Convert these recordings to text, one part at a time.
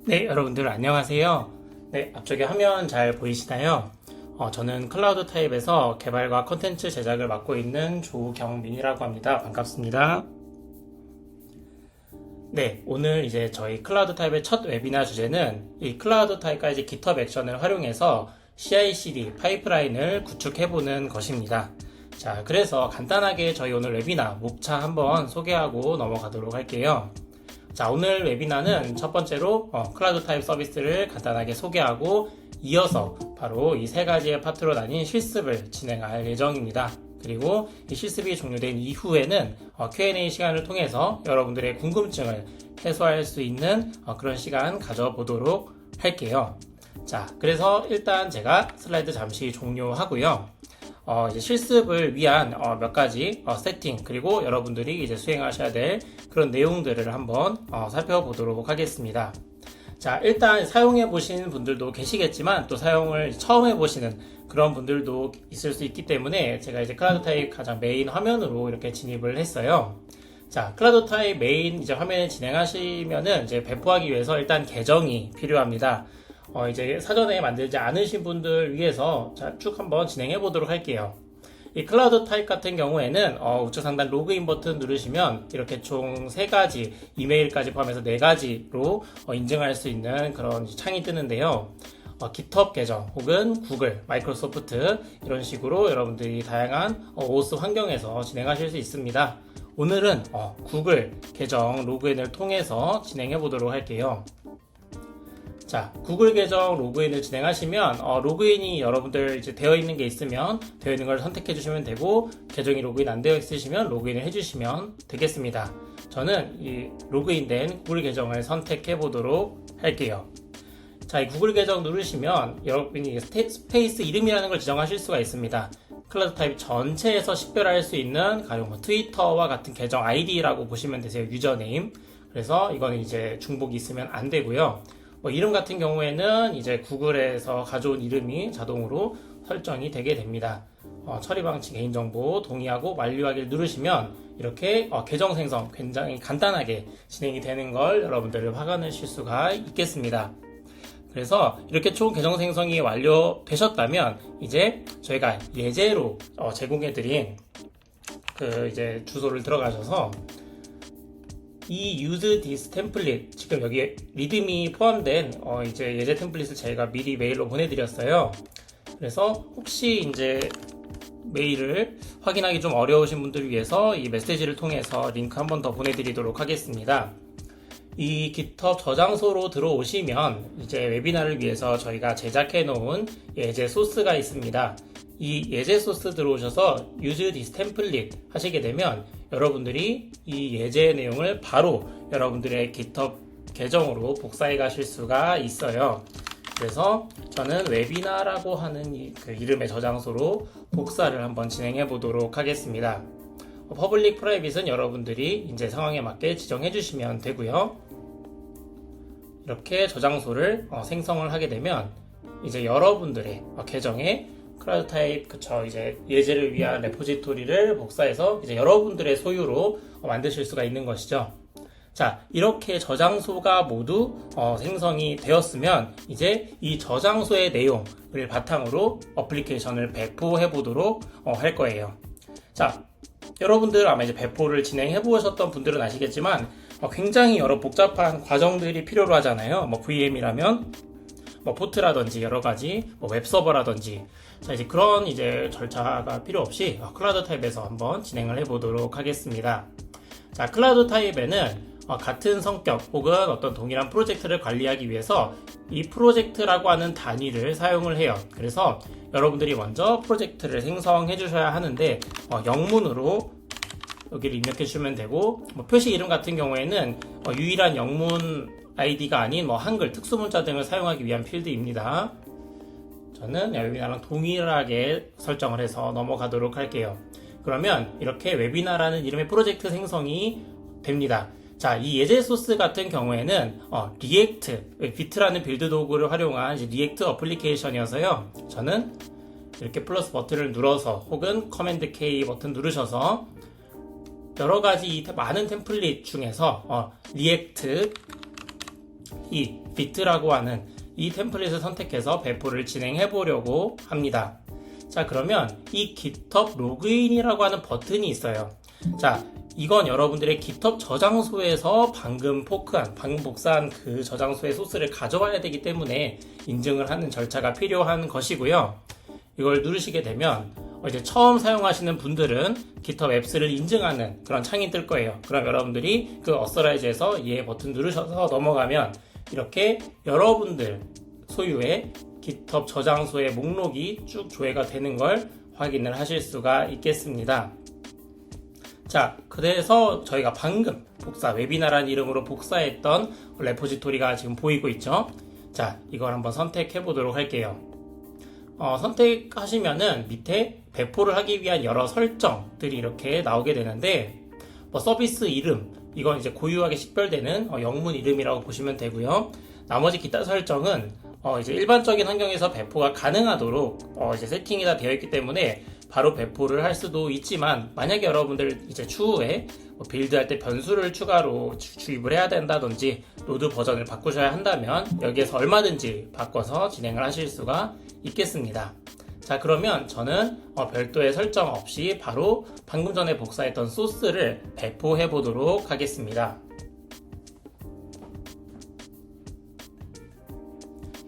네, 여러분들 안녕하세요. 네, 앞쪽에 화면 잘 보이시나요? 저는 클라우드 타입에서 개발과 컨텐츠 제작을 맡고 있는 조경민이라고 합니다. 반갑습니다. 네, 오늘 이제 저희 클라우드 타입의 첫 웨비나 주제는 이 클라우드 타입과 이제 GitHub 액션을 활용해서 CI/CD 파이프라인을 구축해보는 것입니다. 자, 그래서 간단하게 저희 오늘 웨비나 목차 한번 소개하고 넘어가도록 할게요. 자, 오늘 웨비나는 첫 번째로 클라우드 타입 서비스를 간단하게 소개하고 이어서 바로 이 세 가지의 파트로 나뉜 실습을 진행할 예정입니다. 그리고 이 실습이 종료된 이후에는 Q&A 시간을 통해서 여러분들의 궁금증을 해소할 수 있는 그런 시간 가져보도록 할게요. 자, 그래서 일단 제가 슬라이드 잠시 종료하고요. 이제 실습을 위한 몇 가지 세팅, 그리고 여러분들이 이제 수행하셔야 될 그런 내용들을 한번 살펴보도록 하겠습니다. 자, 일단 사용해 보신 분들도 계시겠지만 또 사용을 처음 해보시는 그런 분들도 있을 수 있기 때문에 제가 이제 클라우드 타입 가장 메인 화면으로 이렇게 진입을 했어요. 자, 클라우드 타입 메인 이제 화면에 진행하시면은 이제 배포하기 위해서 일단 계정이 필요합니다. 이제 사전에 만들지 않으신 분들 위해서 쭉 한번 진행해 보도록 할게요. 이 클라우드 타입 같은 경우에는 우측 상단 로그인 버튼 누르시면 이렇게 총 3가지, 이메일까지 포함해서 4가지로 인증할 수 있는 그런 창이 뜨는데요. GitHub 계정 혹은 구글, 마이크로소프트 이런 식으로 여러분들이 다양한 OS 환경에서 진행하실 수 있습니다. 오늘은 구글 계정 로그인을 통해서 진행해 보도록 할게요. 자, 구글 계정 로그인을 진행하시면 로그인이 여러분들 이제 되어 있는 게 있으면 되어 있는 걸 선택해 주시면 되고, 계정이 로그인 안 되어 있으시면 로그인을 해 주시면 되겠습니다. 저는 이 로그인된 구글 계정을 선택해 보도록 할게요. 자, 이 구글 계정 누르시면 여러분이 스페이스 이름이라는 걸 지정하실 수가 있습니다. 클라우드 타입 전체에서 식별할 수 있는 가령 트위터와 같은 계정 아이디라고 보시면 되세요. 유저네임. 그래서 이거는 이제 중복이 있으면 안 되고요. 이름 같은 경우에는 이제 구글에서 가져온 이름이 자동으로 설정이 되게 됩니다. 처리 방치 개인정보 동의하고 완료하기를 누르시면 이렇게 계정 생성 굉장히 간단하게 진행이 되는 걸 여러분들을 확인하실 수가 있겠습니다. 그래서 이렇게 총 계정 생성이 완료되셨다면 이제 저희가 예제로 제공해드린 그 이제 주소를 들어가셔서 이 use this template, 지금 여기에 리듬이 포함된 이제 예제 템플릿을 제가 미리 메일로 보내드렸어요. 그래서 혹시 이제 메일을 확인하기 좀 어려우신 분들을 위해서 이 메시지를 통해서 링크 한 번 더 보내드리도록 하겠습니다. 이 GitHub 저장소로 들어오시면 이제 웨비나를 위해서 저희가 제작해 놓은 예제 소스가 있습니다. 이 예제 소스 들어오셔서 use this template 하시게 되면 여러분들이 이 예제 내용을 바로 여러분들의 GitHub 계정으로 복사해 가실 수가 있어요. 그래서 저는 웨비나라고 하는 그 이름의 저장소로 복사를 한번 진행해 보도록 하겠습니다. 퍼블릭 프라이빗은 여러분들이 이제 상황에 맞게 지정해 주시면 되고요. 이렇게 저장소를 생성을 하게 되면 이제 여러분들의 계정에 클라우드 타입 이제 예제를 위한 레포지토리를 복사해서 이제 여러분들의 소유로 만드실 수가 있는 것이죠. 자, 이렇게 저장소가 모두 생성이 되었으면 이제 이 저장소의 내용을 바탕으로 어플리케이션을 배포해 보도록 할 거예요. 자, 여러분들 아마 이제 배포를 진행해 보셨던 분들은 아시겠지만 굉장히 여러 복잡한 과정들이 필요로 하잖아요. VM이라면 포트라든지 여러 가지 웹서버라든지. 자, 이제 그런 이제 절차가 필요 없이 클라우드 타입에서 한번 진행을 해 보도록 하겠습니다. 자, 클라우드 타입에는 같은 성격 혹은 어떤 동일한 프로젝트를 관리하기 위해서 이 프로젝트라고 하는 단위를 사용을 해요. 그래서 여러분들이 먼저 프로젝트를 생성해 주셔야 하는데 영문으로 여기를 입력해 주시면 되고, 표시 이름 같은 경우에는 유일한 영문 아이디가 아닌 한글, 특수문자 등을 사용하기 위한 필드입니다. 저는 웨비나랑 동일하게 설정을 해서 넘어가도록 할게요. 그러면 이렇게 웨비나라는 이름의 프로젝트 생성이 됩니다. 자, 이 예제 소스 같은 경우에는 리액트, 비트라는 빌드 도구를 활용한 리액트 어플리케이션이어서요. 저는 이렇게 플러스 버튼을 눌러서 혹은 커맨드 K 버튼 누르셔서 여러가지 많은 템플릿 중에서 리액트 이 bit라고 하는 이 템플릿을 선택해서 배포를 진행해 보려고 합니다. 자, 그러면 이 GitHub 로그인이라고 하는 버튼이 있어요. 자, 이건 여러분들의 GitHub 저장소에서 방금 복사한 그 저장소의 소스를 가져와야 되기 때문에 인증을 하는 절차가 필요한 것이고요. 이걸 누르시게 되면 이제 처음 사용하시는 분들은 GitHub 앱스를 인증하는 그런 창이 뜰 거예요. 그럼 여러분들이 그 어서라이즈에서 이 버튼 누르셔서 넘어가면 이렇게 여러분들 소유의 GitHub 저장소의 목록이 쭉 조회가 되는 걸 확인을 하실 수가 있겠습니다. 자, 그래서 저희가 방금 웨비나라는 이름으로 복사했던 레포지토리가 지금 보이고 있죠. 자, 이걸 한번 선택해 보도록 할게요. 선택하시면은 밑에 배포를 하기 위한 여러 설정들이 이렇게 나오게 되는데, 서비스 이름, 이건 이제 고유하게 식별되는 영문 이름이라고 보시면 되고요. 나머지 기타 설정은 이제 일반적인 환경에서 배포가 가능하도록 이제 세팅이 다 되어 있기 때문에 바로 배포를 할 수도 있지만, 만약에 여러분들 이제 추후에 빌드할 때 변수를 추가로 주입을 해야 된다든지 로드 버전을 바꾸셔야 한다면 여기에서 얼마든지 바꿔서 진행을 하실 수가 있겠습니다. 자, 그러면 저는 별도의 설정 없이 바로 방금 전에 복사했던 소스를 배포해 보도록 하겠습니다.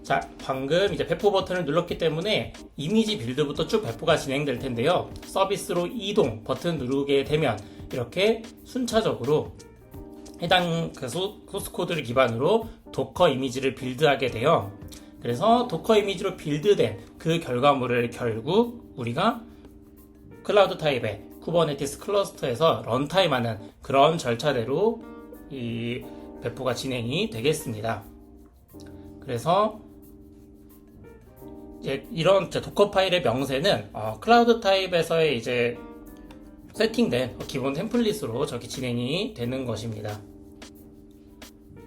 자, 방금 이제 배포 버튼을 눌렀기 때문에 이미지 빌드부터 쭉 배포가 진행될 텐데요. 서비스로 이동 버튼 누르게 되면 이렇게 순차적으로 해당 그 소스 코드를 기반으로 도커 이미지를 빌드하게 돼요. 그래서 도커 이미지로 빌드된 그 결과물을 결국 우리가 클라우드 타입의 쿠버네티스 클러스터에서 런타임하는 그런 절차대로 이 배포가 진행이 되겠습니다. 그래서 이제 이런 도커 파일의 명세는 클라우드 타입에서의 이제 세팅된 기본 템플릿으로 저렇게 진행이 되는 것입니다.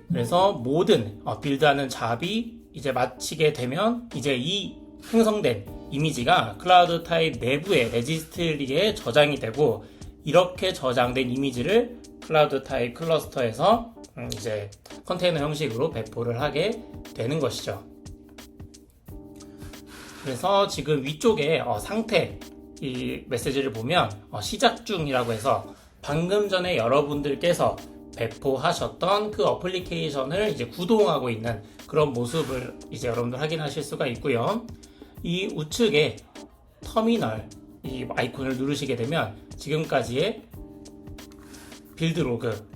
그래서 모든 빌드하는 잡이 이제 마치게 되면 이제 이 생성된 이미지가 클라우드 타입 내부의 레지스트리에 저장이 되고, 이렇게 저장된 이미지를 클라우드 타입 클러스터에서 이제 컨테이너 형식으로 배포를 하게 되는 것이죠. 그래서 지금 위쪽에 상태 이 메시지를 보면 시작 중이라고 해서 방금 전에 여러분들께서 배포하셨던 그 어플리케이션을 이제 구동하고 있는 그런 모습을 이제 여러분들 확인하실 수가 있고요. 이 우측에 터미널 이 아이콘을 누르시게 되면 지금까지의 빌드 로그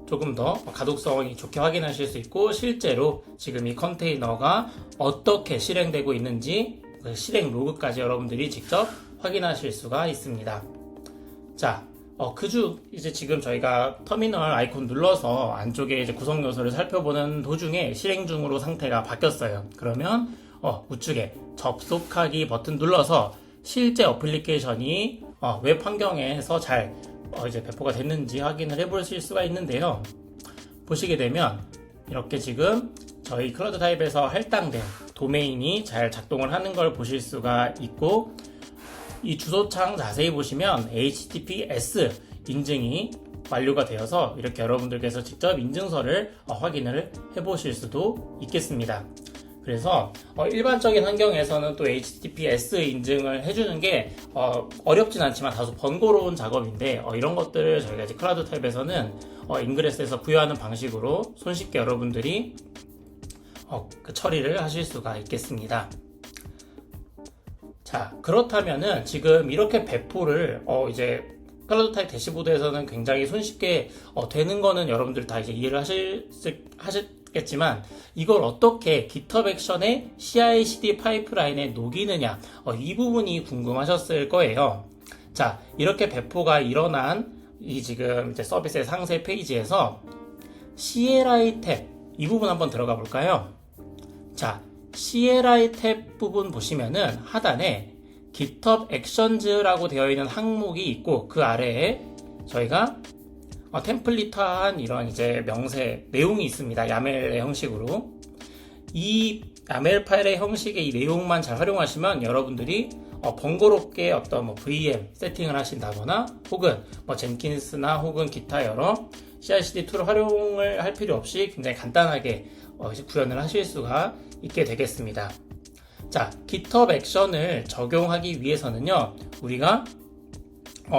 조금 더 가독성이 좋게 확인하실 수 있고, 실제로 지금 이 컨테이너가 어떻게 실행되고 있는지 그 실행 로그까지 여러분들이 직접 확인하실 수가 있습니다. 자, 이제 지금 저희가 터미널 아이콘 눌러서 안쪽에 이제 구성 요소를 살펴보는 도중에 실행 중으로 상태가 바뀌었어요. 그러면 우측에 접속하기 버튼 눌러서 실제 어플리케이션이 웹 환경에서 잘 이제 배포가 됐는지 확인을 해보실 수가 있는데요. 보시게 되면 이렇게 지금 저희 클라우드 타입에서 할당된 도메인이 잘 작동을 하는 걸 보실 수가 있고, 이 주소창 자세히 보시면 HTTPS 인증이 완료가 되어서 이렇게 여러분들께서 직접 인증서를 확인을 해보실 수도 있겠습니다. 그래서 일반적인 환경에서는 또 HTTPS 인증을 해주는 게 어렵진 않지만 다소 번거로운 작업인데, 이런 것들을 저희가 이제 클라우드 타입에서는 인그레스에서 부여하는 방식으로 손쉽게 여러분들이 그 처리를 하실 수가 있겠습니다. 자, 그렇다면은 지금 이렇게 배포를 이제 클라우드 타입 대시보드에서는 굉장히 손쉽게 되는 거는 여러분들 다 이제 이해를 하셨겠지만, 이걸 어떻게 GitHub 액션의 CI/CD 파이프라인에 녹이느냐, 이 부분이 궁금하셨을 거예요. 자, 이렇게 배포가 일어난 이 지금 이제 서비스의 상세 페이지에서 CLI 탭 이 부분 한번 들어가 볼까요? 자, CLI 탭 부분 보시면은 하단에 GitHub Actions라고 되어 있는 항목이 있고, 그 아래에 저희가 템플릿화한 이런 이제 명세 내용이 있습니다. YAML의 형식으로. 이 YAML 파일의 형식의 이 내용만 잘 활용하시면 여러분들이 번거롭게 어떤 VM 세팅을 하신다거나, 혹은 젠킨스나 혹은 기타 여러 CI/CD 툴을 활용을 할 필요 없이 굉장히 간단하게 이제 구현을 하실 수가 있게 되겠습니다. 자, GitHub 액션을 적용하기 위해서는요, 우리가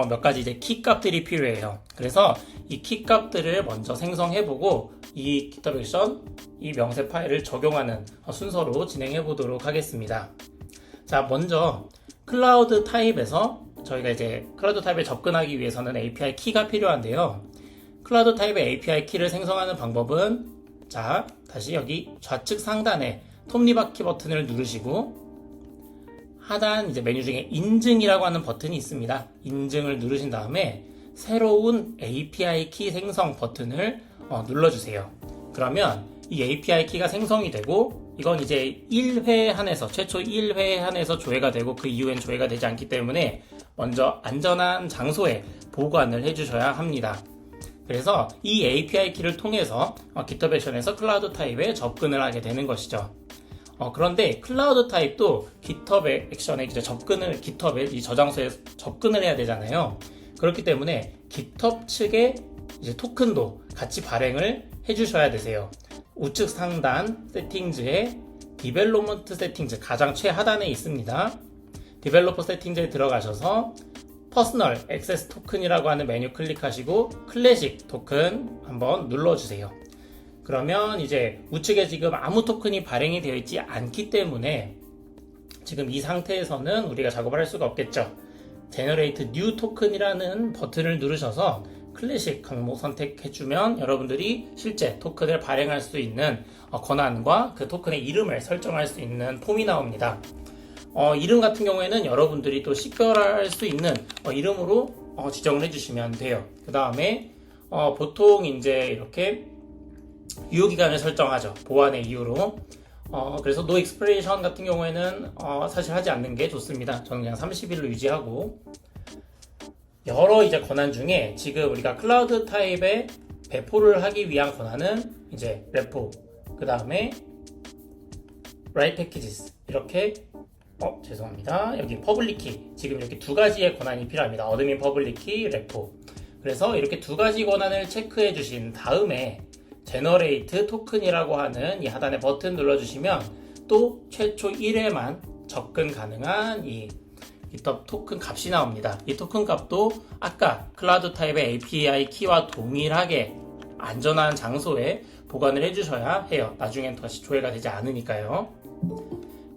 몇 가지 이제 키 값들이 필요해요. 그래서 이 키 값들을 먼저 생성해보고 이 GitHub 액션, 이 명세 파일을 적용하는 순서로 진행해 보도록 하겠습니다. 자, 먼저 클라우드 타입에서 저희가 이제 클라우드 타입에 접근하기 위해서는 API 키가 필요한데요. 클라우드 타입의 API 키를 생성하는 방법은, 자, 다시 여기 좌측 상단에 톱니바퀴 버튼을 누르시고 하단 이제 메뉴 중에 인증이라고 하는 버튼이 있습니다. 인증을 누르신 다음에 새로운 API 키 생성 버튼을 눌러주세요. 그러면 이 API 키가 생성이 되고, 이건 이제 1회 한해서, 최초 1회 한해서 조회가 되고 그 이후엔 조회가 되지 않기 때문에 먼저 안전한 장소에 보관을 해주셔야 합니다. 그래서 이 API 키를 통해서 GitHub 액션에서 클라우드 타입에 접근을 하게 되는 것이죠. 그런데 클라우드 타입도 GitHub 액션에 이제 GitHub의 이 저장소에 접근을 해야 되잖아요. 그렇기 때문에 GitHub 측의 이제 토큰도 같이 발행을 해주셔야 되세요. 우측 상단 세팅즈에 디벨롭먼트 세팅즈 가장 최하단에 있습니다. 디벨로퍼 세팅즈에 들어가셔서 퍼스널 액세스 토큰이라고 하는 메뉴 클릭하시고 클래식 토큰 한번 눌러주세요. 그러면 이제 우측에 지금 아무 토큰이 발행이 되어 있지 않기 때문에 지금 이 상태에서는 우리가 작업을 할 수가 없겠죠. Generate New 토큰이라는 버튼을 누르셔서 클래식 항목 선택해주면 여러분들이 실제 토큰을 발행할 수 있는 권한과 그 토큰의 이름을 설정할 수 있는 폼이 나옵니다. 이름 같은 경우에는 여러분들이 또 식별할 수 있는 이름으로 지정을 해주시면 돼요. 그 다음에 보통 이제 이렇게 유효기간을 설정하죠. 보안의 이유로. 그래서 No Expiration 같은 경우에는 사실 하지 않는 게 좋습니다. 저는 그냥 30일로 유지하고, 여러 이제 권한 중에 지금 우리가 클라우드 타입에 배포를 하기 위한 권한은 이제 repo, 그 다음에 write packages, 이렇게 죄송합니다. 여기 public key, 지금 이렇게 두 가지의 권한이 필요합니다. admin public key, repo. 그래서 이렇게 두 가지 권한을 체크해 주신 다음에 Generate 토큰이라고 하는 이 하단의 버튼 눌러주시면 또 최초 1회만 접근 가능한 이 GitHub 토큰 값이 나옵니다. 이 토큰 값도 아까 클라우드 타입의 API 키와 동일하게 안전한 장소에 보관을 해주셔야 해요. 나중엔 다시 조회가 되지 않으니까요.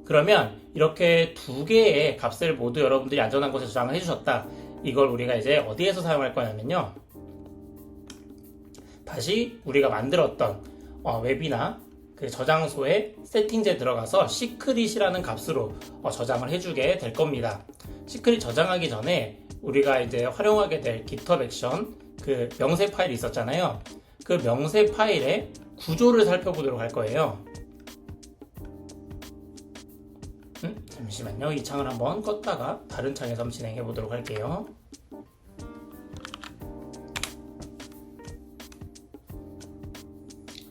그러면 이렇게 두 개의 값을 모두 여러분들이 안전한 곳에 저장을 해주셨다. 이걸 우리가 이제 어디에서 사용할 거냐면요, 다시 우리가 만들었던 웹이나 그 저장소의 세팅즈에 들어가서 시크릿이라는 값으로 저장을 해주게 될 겁니다. 시크릿 저장하기 전에 우리가 이제 활용하게 될 GitHub 액션 그 명세 파일이 있었잖아요. 그 명세 파일의 구조를 살펴보도록 할 거예요. 잠시만요. 이 창을 한번 껐다가 다른 창에서 한번 진행해 보도록 할게요.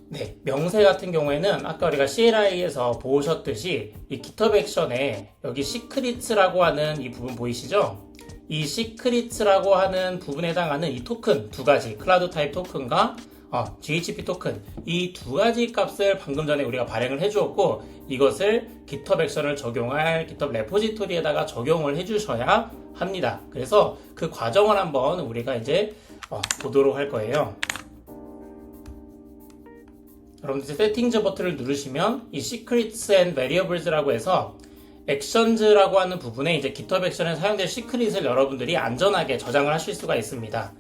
네, 명세 같은 경우에는 아까 우리가 CLI에서 보셨듯이 이 GitHub 액션에 여기 시크릿라고 하는 이 부분 보이시죠? 이 시크릿라고 하는 부분에 해당하는 이 토큰 두 가지, 클라우드 타입 토큰과 GHP 토큰, 이 두 가지 값을 방금 전에 우리가 발행을 해주었고, 이것을 GitHub 액션을 적용할 GitHub 레포지토리에다가 적용을 해주셔야 합니다. 그래서 그 과정을 한번 우리가 이제 보도록 할 거예요. 여러분들 세팅즈 버튼을 누르시면 이 Secrets and Variables라고 해서 Actions라고 하는 부분에 이제 GitHub 액션에 사용될 시크릿을 여러분들이 안전하게 저장을 하실 수가 있습니다.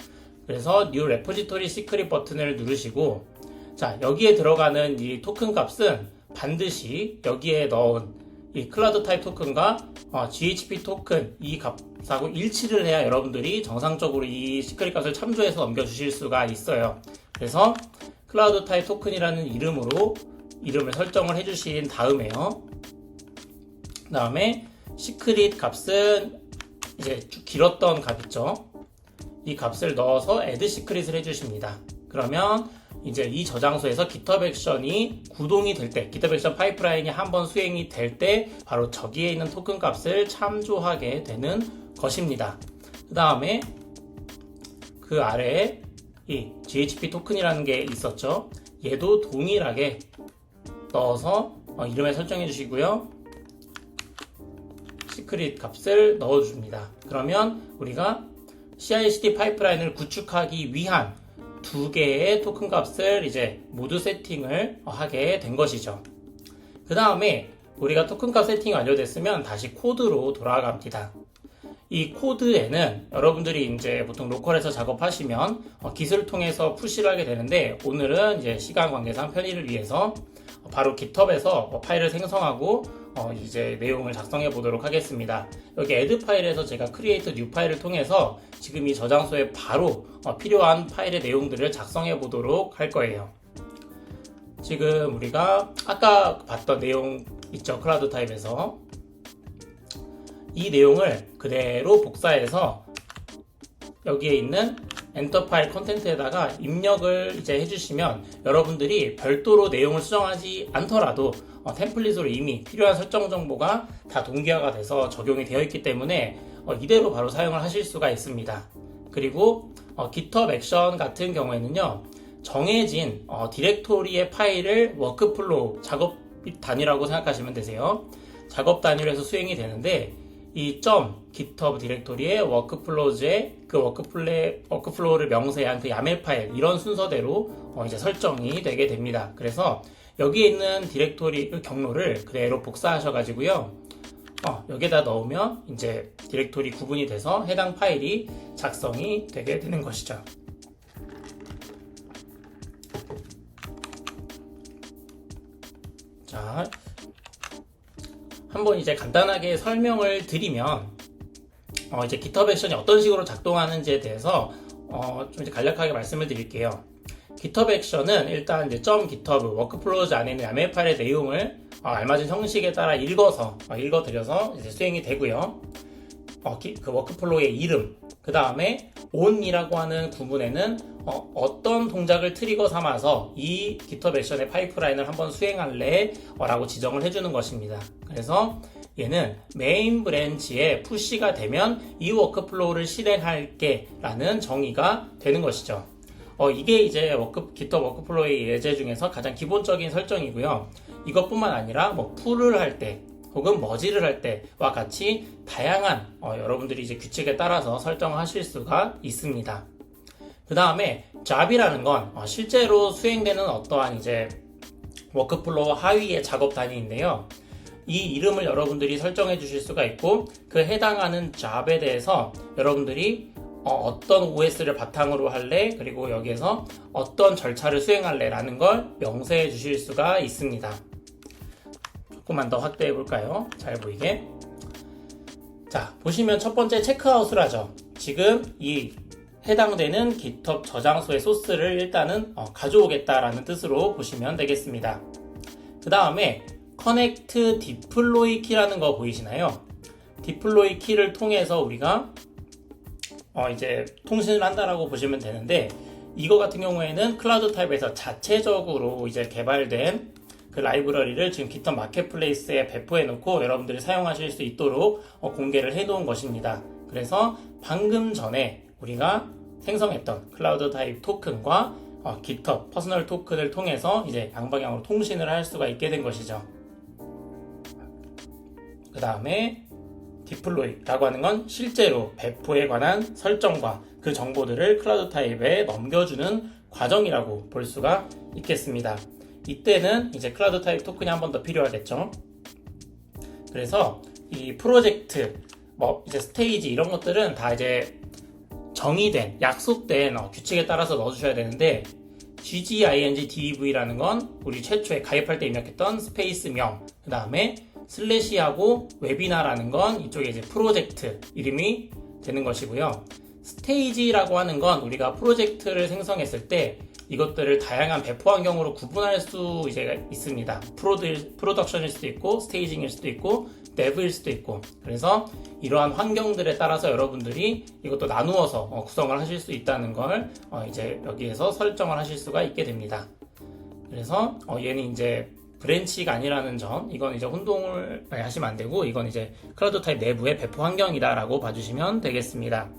그래서 New Repository Secret 버튼을 누르시고, 자, 여기에 들어가는 이 토큰 값은 반드시 여기에 넣은 이 클라우드 타입 토큰과 GHP 토큰 이 값하고 일치를 해야 여러분들이 정상적으로 이 시크릿 값을 참조해서 넘겨주실 수가 있어요. 그래서 클라우드 타입 토큰이라는 이름으로 이름을 설정을 해주신 다음에요. 그 다음에 시크릿 값은 이제 쭉 길었던 값 있죠. 이 값을 넣어서 add 시크릿을 해주십니다. 그러면 이제 이 저장소에서 GitHub 액션이 구동이 될 때, GitHub 액션 파이프라인이 한번 수행이 될 때 바로 저기에 있는 토큰 값을 참조하게 되는 것입니다. 그 다음에 그 아래에 이 GHP 토큰이라는 게 있었죠. 얘도 동일하게 넣어서 이름에 설정해 주시고요. 시크릿 값을 넣어줍니다. 그러면 우리가 CI/CD 파이프라인을 구축하기 위한 두 개의 토큰 값을 이제 모두 세팅을 하게 된 것이죠. 그 다음에 우리가 토큰 값 세팅이 완료됐으면 다시 코드로 돌아갑니다. 이 코드에는 여러분들이 이제 보통 로컬에서 작업하시면 깃을 통해서 푸시를 하게 되는데, 오늘은 이제 시간 관계상 편의를 위해서 바로 깃허브에서 파일을 생성하고 이제 내용을 작성해 보도록 하겠습니다. 여기 add 파일에서 제가 create new 파일을 통해서 지금 이 저장소에 바로 필요한 파일의 내용들을 작성해 보도록 할 거예요. 지금 우리가 아까 봤던 내용 있죠, 클라우드 타입에서. 이 내용을 그대로 복사해서 여기에 있는 엔터 파일 컨텐트에다가 입력을 이제 해주시면 여러분들이 별도로 내용을 수정하지 않더라도 템플릿으로 이미 필요한 설정 정보가 다 동기화가 돼서 적용이 되어 있기 때문에 이대로 바로 사용을 하실 수가 있습니다. 그리고 GitHub 액션 같은 경우에는요, 정해진 디렉토리의 파일을 워크플로우, 작업 단위라고 생각하시면 되세요. 작업 단위로 해서 수행이 되는데, 이 .github 디렉토리의 워크플로우즈의 그 워크플로우를 명세한 그 야멜 파일, 이런 순서대로 이제 설정이 되게 됩니다. 그래서 여기에 있는 디렉토리 경로를 그대로 복사하셔가지고요, 여기에다 넣으면 이제 디렉토리 구분이 돼서 해당 파일이 작성이 되게 되는 것이죠. 자, 한번 이제 간단하게 설명을 드리면 이제 GitHub 액션이 어떤 식으로 작동하는지에 대해서 좀 이제 간략하게 말씀을 드릴게요. GitHub 액션은 일단 이제 .github 워크플로우즈 안에 있는 YAML 파일의 내용을 알맞은 형식에 따라 읽어드려서 이제 수행이 되고요. 그 워크플로우의 이름, 그 다음에 on이라고 하는 구문에는 어떤 동작을 트리거 삼아서 이 GitHub 액션의 파이프라인을 한번 수행할래? 라고 지정을 해주는 것입니다. 그래서 얘는 메인 브랜치에 푸시가 되면 이 워크플로우를 실행할게 라는 정의가 되는 것이죠. 이게 이제 GitHub 워크플로우의 예제 중에서 가장 기본적인 설정이고요. 이것뿐만 아니라 뭐 풀을 할 때, 혹은 머지를 할 때와 같이 다양한 여러분들이 이제 규칙에 따라서 설정하실 수가 있습니다. 그 다음에 job이라는 건 실제로 수행되는 어떠한 이제 워크플로우 하위의 작업 단위인데요. 이 이름을 여러분들이 설정해 주실 수가 있고, 그 해당하는 job에 대해서 여러분들이 어떤 OS를 바탕으로 할래, 그리고 여기에서 어떤 절차를 수행할래 라는 걸 명세해 주실 수가 있습니다. 조금만 더 확대해 볼까요? 잘 보이게. 자, 보시면 첫 번째 체크아웃을 하죠. 지금 이 해당되는 GitHub 저장소의 소스를 일단은 가져오겠다라는 뜻으로 보시면 되겠습니다. 그 다음에 Connect Deploy Key라는 거 보이시나요? Deploy Key를 통해서 우리가 이제 통신을 한다라고 보시면 되는데, 이거 같은 경우에는 클라우드 타입에서 자체적으로 이제 개발된 그 라이브러리를 지금 GitHub 마켓플레이스에 배포해 놓고 여러분들이 사용하실 수 있도록 공개를 해 놓은 것입니다. 그래서 방금 전에 우리가 생성했던 클라우드 타입 토큰과 GitHub 퍼스널 토큰을 통해서 이제 양방향으로 통신을 할 수가 있게 된 것이죠. 그 다음에 디플로이라고 하는 건 실제로 배포에 관한 설정과 그 정보들을 클라우드 타입에 넘겨주는 과정이라고 볼 수가 있겠습니다. 이때는 이제 클라우드 타입 토큰이 한 번 더 필요하겠죠. 그래서 이 프로젝트, 이제 스테이지 이런 것들은 다 이제 정의된, 약속된 규칙에 따라서 넣어주셔야 되는데, ggingdv라는 건 우리 최초에 가입할 때 입력했던 스페이스명, 그 다음에 슬래시하고 웨비나라는 건 이쪽에 이제 프로젝트 이름이 되는 것이고요. 스테이지라고 하는 건 우리가 프로젝트를 생성했을 때 이것들을 다양한 배포 환경으로 구분할 수 이제 있습니다. 프로덕션일 수도 있고, 스테이징일 수도 있고, 데브일 수도 있고. 그래서 이러한 환경들에 따라서 여러분들이 이것도 나누어서 구성을 하실 수 있다는 걸 이제 여기에서 설정을 하실 수가 있게 됩니다. 그래서 얘는 이제 브랜치가 아니라는 점, 이건 이제 혼동을 하시면 안 되고, 이건 이제 클라우드 타입 내부의 배포 환경이다라고 봐주시면 되겠습니다.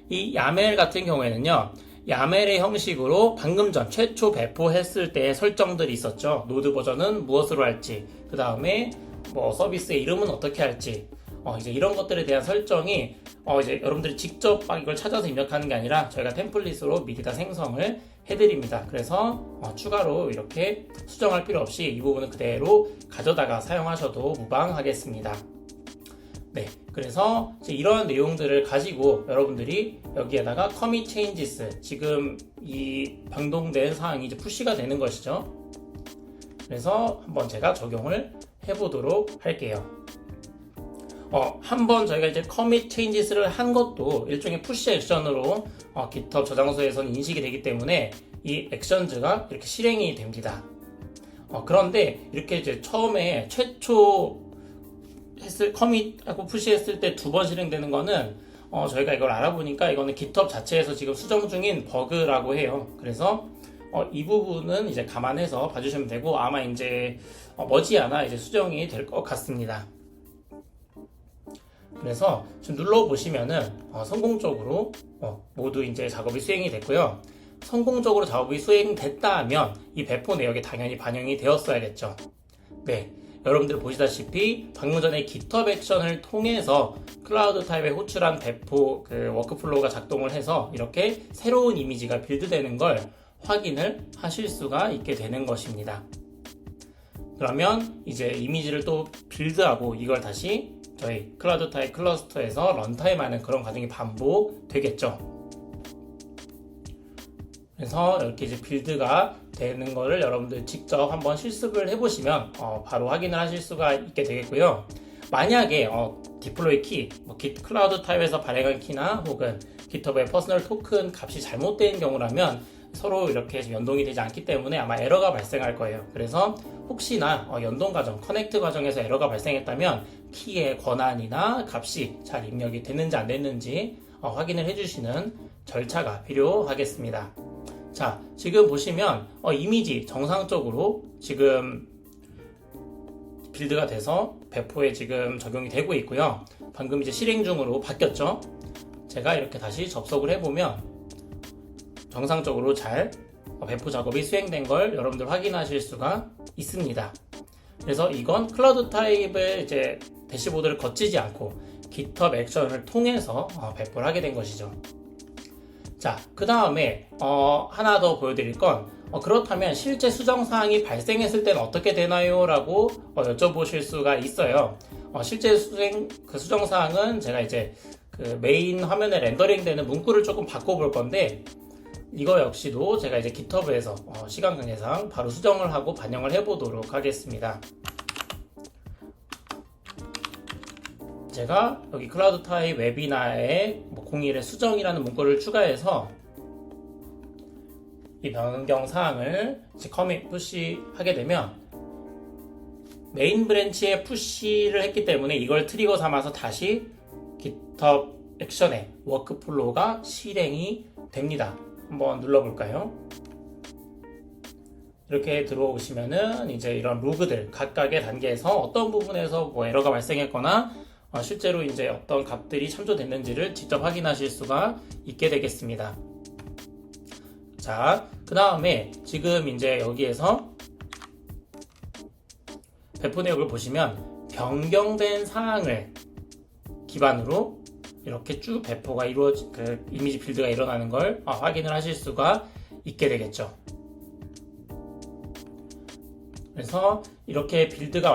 이 YAML 같은 경우에는요, 야멜의 형식으로 방금 전 최초 배포했을 때의 설정들이 있었죠. 노드 버전은 무엇으로 할지, 그 다음에 뭐 서비스의 이름은 어떻게 할지, 이제 이런 것들에 대한 설정이 이제 여러분들이 직접 막 이걸 찾아서 입력하는 게 아니라 저희가 템플릿으로 미리 다 생성을 해드립니다. 그래서 추가로 이렇게 수정할 필요 없이 이 부분은 그대로 가져다가 사용하셔도 무방하겠습니다. 네, 그래서 이제 이런 내용들을 가지고 여러분들이 여기에다가 commit changes, 지금 이 변동된 사항이 이제 푸시가 되는 것이죠. 그래서 한번 제가 적용을 해보도록 할게요. 한번 저희가 이제 commit changes를 한 것도 일종의 푸시 액션으로 GitHub 저장소에서는 인식이 되기 때문에 이 액션즈가 이렇게 실행이 됩니다. 그런데 이렇게 이제 처음에 최초 커밋하고 푸시했을 때 두 번 실행되는 거는 저희가 이걸 알아보니까 이거는 GitHub 자체에서 지금 수정 중인 버그라고 해요. 그래서 이 부분은 이제 감안해서 봐주시면 되고 아마 이제 머지않아 이제 수정이 될 것 같습니다. 그래서 지금 눌러보시면은 성공적으로 모두 이제 작업이 수행이 됐고요. 성공적으로 작업이 수행됐다면 이 배포 내역에 당연히 반영이 되었어야겠죠. 네. 여러분들 보시다시피 방금 전에 GitHub 액션을 통해서 클라우드 타입에 호출한 배포 워크플로우가 작동을 해서 이렇게 새로운 이미지가 빌드되는 걸 확인을 하실 수가 있게 되는 것입니다. 그러면 이제 이미지를 또 빌드하고 이걸 다시 저희 클라우드 타입 클러스터에서 런타임하는 그런 과정이 반복되겠죠. 그래서 이렇게 이제 빌드가 되는 거를 여러분들 직접 한번 실습을 해보시면 바로 확인을 하실 수가 있게 되겠고요. 만약에 디플로이 키, 클라우드 타입에서 발행한 키나 혹은 GitHub의 퍼스널 토큰 값이 잘못된 경우라면 서로 이렇게 연동이 되지 않기 때문에 아마 에러가 발생할 거예요. 그래서 혹시나 연동 과정, 커넥트 과정에서 에러가 발생했다면 키의 권한이나 값이 잘 입력이 됐는지 안 됐는지 확인을 해주시는 절차가 필요하겠습니다. 자, 지금 보시면 이미지 정상적으로 지금 빌드가 돼서 배포에 지금 적용이 되고 있고요. 방금 이제 실행 중으로 바뀌었죠. 제가 이렇게 다시 접속을 해보면 정상적으로 잘 배포 작업이 수행된 걸 여러분들 확인하실 수가 있습니다. 그래서 이건 클라우드 타입의 이제 대시보드를 거치지 않고 GitHub 액션을 통해서 배포를 하게 된 것이죠. 자, 그 다음에 하나 더 보여드릴 건 그렇다면 실제 수정사항이 발생했을 때는 어떻게 되나요? 라고 여쭤보실 수가 있어요. 실제 수정사항은 제가 이제 메인 화면에 렌더링 되는 문구를 조금 바꿔볼 건데 이거 역시도 제가 이제 GitHub에서 시간 관계상 바로 수정을 하고 반영을 해보도록 하겠습니다. 제가 여기 클라우드 타입 웨비나에 01의 수정이라는 문구를 추가해서 이 변경 사항을 커밋 푸시 하게 되면 메인 브랜치에 푸시를 했기 때문에 이걸 트리거 삼아서 다시 GitHub 액션에 워크플로우가 실행이 됩니다. 한번 눌러볼까요? 이렇게 들어오시면은 이제 이런 로그들 각각의 단계에서 어떤 부분에서 에러가 발생했거나 실제로 이제 어떤 값들이 참조됐는지를 직접 확인하실 수가 있게 되겠습니다. 자, 그 다음에 지금 이제 여기에서 배포 내역을 보시면 변경된 사항을 기반으로 이렇게 쭉 배포가 이미지 빌드가 일어나는 걸 확인을 하실 수가 있게 되겠죠. 그래서 이렇게 빌드가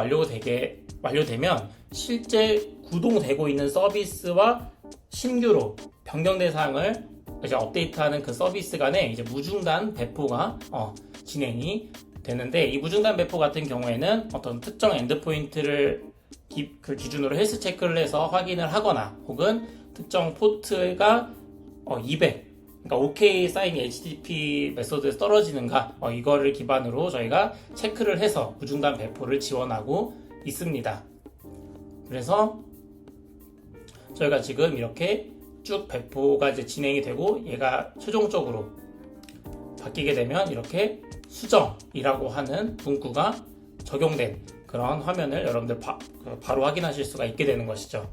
완료되면 실제 구동되고 있는 서비스와 신규로 변경된 사항을 이제 업데이트하는 그 서비스 간에 이제 무중단 배포가 진행이 되는데 이 무중단 배포 같은 경우에는 어떤 특정 엔드포인트를 기준으로 헬스 체크를 해서 확인을 하거나 혹은 특정 포트가 200 그러니까 OK 사인 HTTP 메소드에서 떨어지는가 이거를 기반으로 저희가 체크를 해서 무중단 배포를 지원하고 있습니다. 그래서 저희가 지금 이렇게 쭉 배포가 이제 진행이 되고 얘가 최종적으로 바뀌게 되면 이렇게 수정이라고 하는 문구가 적용된 그런 화면을 여러분들 바로 확인하실 수가 있게 되는 것이죠.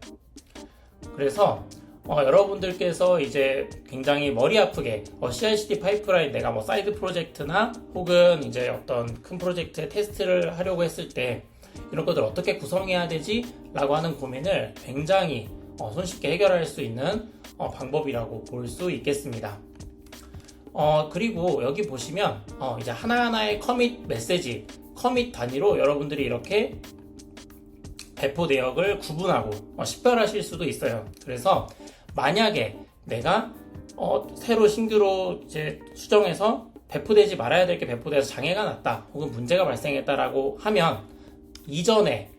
그래서 여러분들께서 이제 굉장히 머리 아프게 CI/CD 파이프라인 내가 뭐 사이드 프로젝트나 혹은 이제 어떤 큰 프로젝트의 테스트를 하려고 했을 때 이런 것들 어떻게 구성해야 되지? 라고 하는 고민을 굉장히 손쉽게 해결할 수 있는 방법이라고 볼 수 있겠습니다. 그리고 여기 보시면 이제 하나하나의 커밋 메시지, 커밋 단위로 여러분들이 이렇게 배포 내역을 구분하고 식별하실 수도 있어요. 그래서 만약에 내가 새로 신규로 이제 수정해서 배포되지 말아야 될 게 배포돼서 장애가 났다 혹은 문제가 발생했다라고 하면 이전에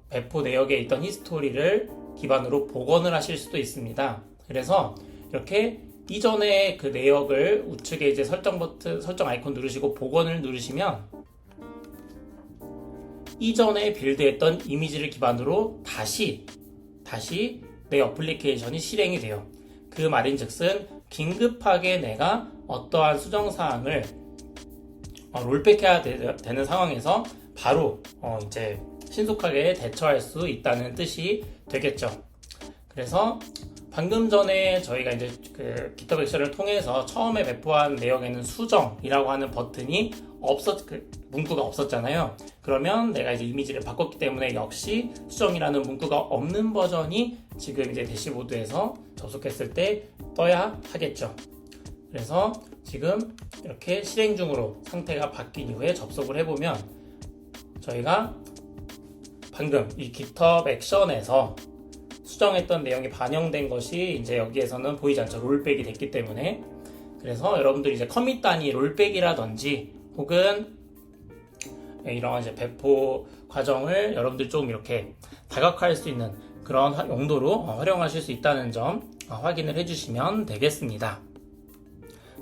배포 내역에 있던 히스토리를 기반으로 복원을 하실 수도 있습니다. 그래서 이렇게 이전에 그 내역을 우측에 이제 설정 아이콘 누르시고 복원을 누르시면 이전에 빌드했던 이미지를 기반으로 다시 내 어플리케이션이 실행이 돼요. 그 말인즉슨 긴급하게 내가 어떠한 수정사항을 롤백해야 되는 상황에서 바로 이제 신속하게 대처할 수 있다는 뜻이 되겠죠. 그래서 방금 전에 저희가 이제 그 GitHub 액션을 통해서 처음에 배포한 내역에는 수정이라고 하는 버튼이 문구가 없었잖아요. 그러면 내가 이제 이미지를 바꿨기 때문에 역시 수정이라는 문구가 없는 버전이 지금 이제 대시보드에서 접속했을 때 떠야 하겠죠. 그래서 지금 이렇게 실행 중으로 상태가 바뀐 이후에 접속을 해보면 저희가 방금 이 GitHub 액션에서 수정했던 내용이 반영된 것이 이제 여기에서는 보이지 않죠. 롤백이 됐기 때문에. 그래서 여러분들이 이제 커밋 단위 롤백이라든지 혹은 이런 이제 배포 과정을 여러분들이 좀 이렇게 다각화할 수 있는 그런 용도로 활용하실 수 있다는 점 확인을 해주시면 되겠습니다.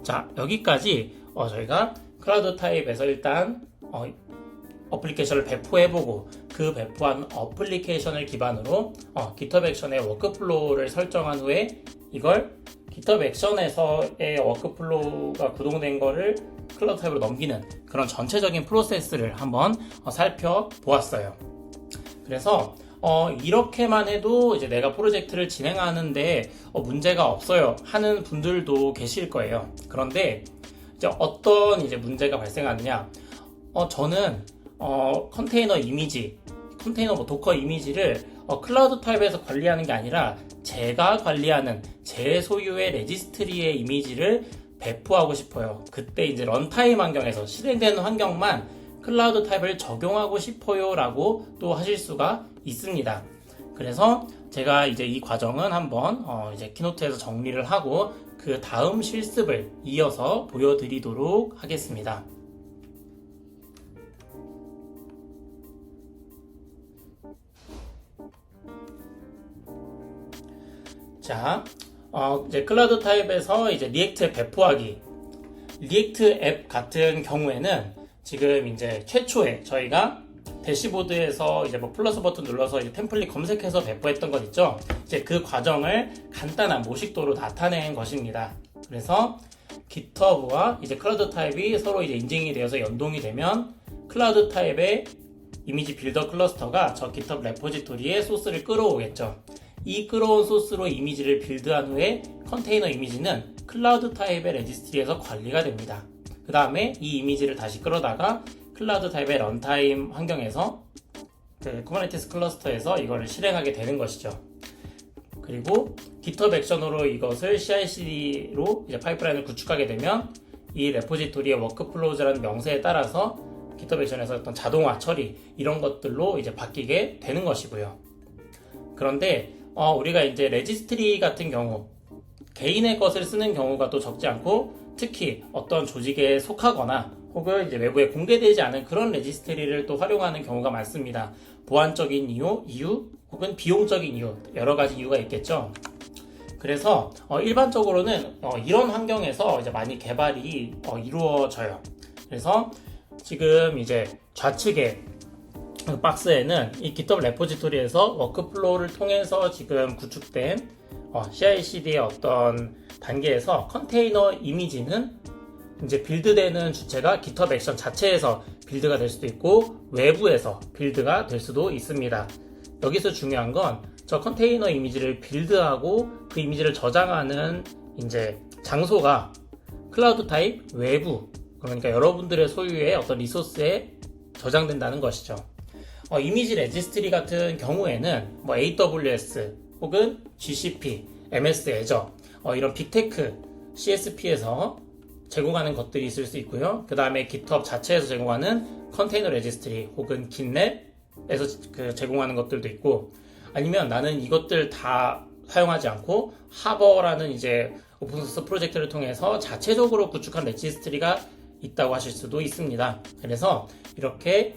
자, 여기까지 저희가 클라우드 타입에서 일단 어플리케이션을 배포해보고 그 배포한 어플리케이션을 기반으로 GitHub 액션의 워크플로우를 설정한 후에 이걸 GitHub 액션에서의 워크플로우가 구동된 거를 클라우드 타입으로 넘기는 그런 전체적인 프로세스를 한번 살펴보았어요. 그래서 이렇게만 해도 이제 내가 프로젝트를 진행하는데 문제가 없어요 하는 분들도 계실 거예요. 그런데 이제 어떤 이제 문제가 발생하느냐? 저는 컨테이너 이미지, 도커 이미지를 클라우드 타입에서 관리하는 게 아니라 제가 관리하는 제 소유의 레지스트리의 이미지를 배포하고 싶어요. 그때 이제 런타임 환경에서 실행되는 환경만 클라우드 타입을 적용하고 싶어요 라고 또 하실 수가 있습니다. 그래서 제가 이제 이 과정은 한번 이제 키노트에서 정리를 하고 그 다음 실습을 이어서 보여드리도록 하겠습니다. 자, 이제 클라우드 타입에서 이제 리액트 배포하기. 리액트 앱 같은 경우에는 지금 이제 최초에 저희가 대시보드에서 이제 뭐 플러스 버튼 눌러서 이제 템플릿 검색해서 배포했던 것 있죠. 이제 그 과정을 간단한 모식도로 나타낸 것입니다. 그래서 GitHub와 이제 클라우드 타입이 서로 이제 인증이 되어서 연동이 되면 클라우드 타입의 이미지 빌더 클러스터가 저 GitHub 레포지토리에 소스를 끌어오겠죠. 이 끌어온 소스로 이미지를 빌드한 후에 컨테이너 이미지는 클라우드 타입의 레지스트리에서 관리가 됩니다. 그 다음에 이 이미지를 다시 끌어다가 클라우드 타입의 런타임 환경에서 그 쿠버네티스 클러스터에서 이거를 실행하게 되는 것이죠. 그리고 GitHub 액션으로 이것을 CI/CD로 이제 파이프라인을 구축하게 되면 이 레포지토리의 워크플로우즈라는 명세에 따라서 GitHub 액션에서 어떤 자동화 처리 이런 것들로 이제 바뀌게 되는 것이고요. 그런데 우리가 이제 레지스트리 같은 경우 개인의 것을 쓰는 경우가 또 적지 않고 특히 어떤 조직에 속하거나 혹은 이제 외부에 공개되지 않은 그런 레지스트리를 또 활용하는 경우가 많습니다. 보안적인 이유 혹은 비용적인 이유 여러 가지 이유가 있겠죠. 그래서 일반적으로는 이런 환경에서 이제 많이 개발이 이루어져요. 그래서 지금 이제 좌측에 박스에는 이 GitHub 레포지토리에서 워크플로우를 통해서 지금 구축된 CI/CD의 어떤 단계에서 컨테이너 이미지는 이제 빌드되는 주체가 GitHub 액션 자체에서 빌드가 될 수도 있고 외부에서 빌드가 될 수도 있습니다. 여기서 중요한 건 저 컨테이너 이미지를 빌드하고 그 이미지를 저장하는 이제 장소가 클라우드 타입 외부, 그러니까 여러분들의 소유의 어떤 리소스에 저장된다는 것이죠. 이미지 레지스트리 같은 경우에는 뭐 AWS 혹은 GCP, MS 애저 이런 빅테크 CSP에서 제공하는 것들이 있을 수 있고요. 그 다음에 GitHub 자체에서 제공하는 컨테이너 레지스트리 혹은 GitLab에서 제공하는 것들도 있고, 아니면 나는 이것들 다 사용하지 않고 하버라는 이제 오픈소스 프로젝트를 통해서 자체적으로 구축한 레지스트리가 있다고 하실 수도 있습니다. 그래서 이렇게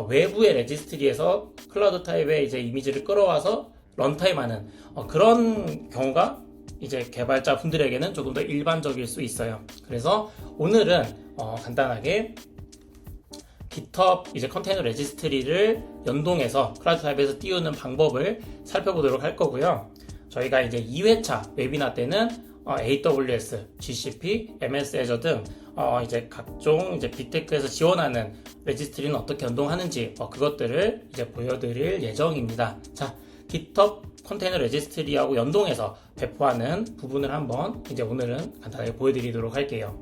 외부의 레지스트리에서 클라우드 타입의 이제 이미지를 끌어와서 런타임하는 그런 경우가 이제 개발자 분들에게는 조금 더 일반적일 수 있어요. 그래서 오늘은 간단하게 GitHub 이제 컨테이너 레지스트리를 연동해서 클라우드 타입에서 띄우는 방법을 살펴보도록 할 거고요. 저희가 이제 2회차 웨비나 때는 AWS, GCP, MS 애저 등 이제 각종 이제 빅테크에서 지원하는 레지스트리는 어떻게 연동하는지 그것들을 이제 보여드릴 예정입니다. 자, GitHub 컨테이너 레지스트리하고 연동해서 배포하는 부분을 한번 이제 오늘은 간단하게 보여드리도록 할게요.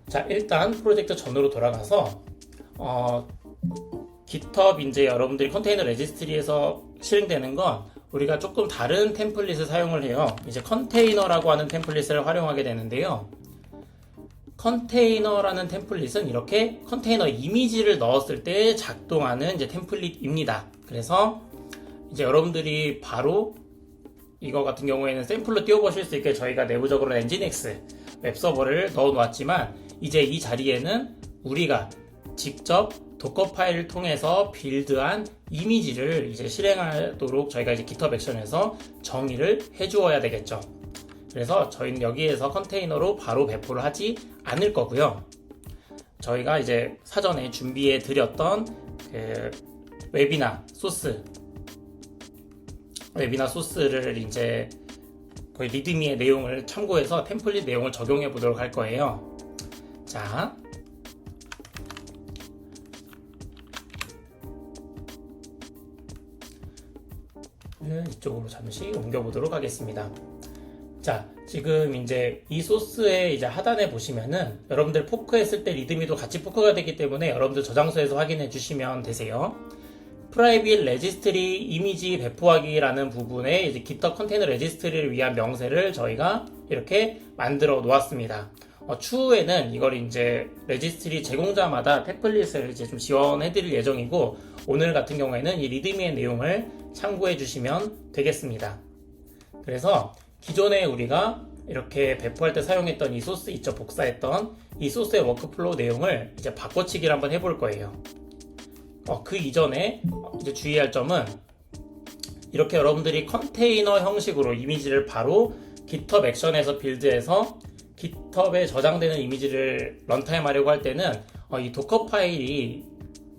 자, 일단 프로젝트 전으로 돌아가서 GitHub 이제 여러분들이 컨테이너 레지스트리에서 실행되는 건 우리가 조금 다른 템플릿을 사용을 해요. 이제 컨테이너라고 하는 템플릿을 활용하게 되는데요. 컨테이너라는 템플릿은 이렇게 컨테이너 이미지를 넣었을 때 작동하는 이제 템플릿입니다. 그래서 이제 여러분들이 바로 이거 같은 경우에는 샘플로 띄워보실 수 있게 저희가 내부적으로 엔진엑스 웹서버를 넣어 놓았지만, 이제 이 자리에는 우리가 직접 도커 파일을 통해서 빌드한 이미지를 이제 실행하도록 저희가 이제 GitHub 액션에서 정의를 해주어야 되겠죠. 그래서 저희는 여기에서 컨테이너로 바로 배포를 하지 않을 거고요. 저희가 이제 사전에 준비해 드렸던 그 웨비나 소스를 이제 거의 리드미의 내용을 참고해서 템플릿 내용을 적용해 보도록 할 거예요. 자, 이쪽으로 잠시 옮겨보도록 하겠습니다. 자, 지금 이제 이 소스의 이제 하단에 보시면은 여러분들 포크했을 때 리드미도 같이 포크가 되기 때문에 여러분들 저장소에서 확인해 주시면 되세요. 프라이빗 레지스트리 이미지 배포하기라는 부분에 이제 GitHub 컨테이너 레지스트리를 위한 명세를 저희가 이렇게 만들어 놓았습니다. 추후에는 이걸 이제 레지스트리 제공자마다 템플릿을 이제 좀 지원해 드릴 예정이고, 오늘 같은 경우에는 이 리드미의 내용을 참고해 주시면 되겠습니다. 그래서 기존에 우리가 이렇게 배포할 때 사용했던 이 소스 있죠, 복사했던 이 소스의 워크플로우 내용을 이제 바꿔치기를 한번 해볼 거예요. 그 이전에 이제 주의할 점은, 이렇게 여러분들이 컨테이너 형식으로 이미지를 바로 GitHub 액션에서 빌드해서 GitHub에 저장되는 이미지를 런타임 하려고 할 때는 이 도커 파일이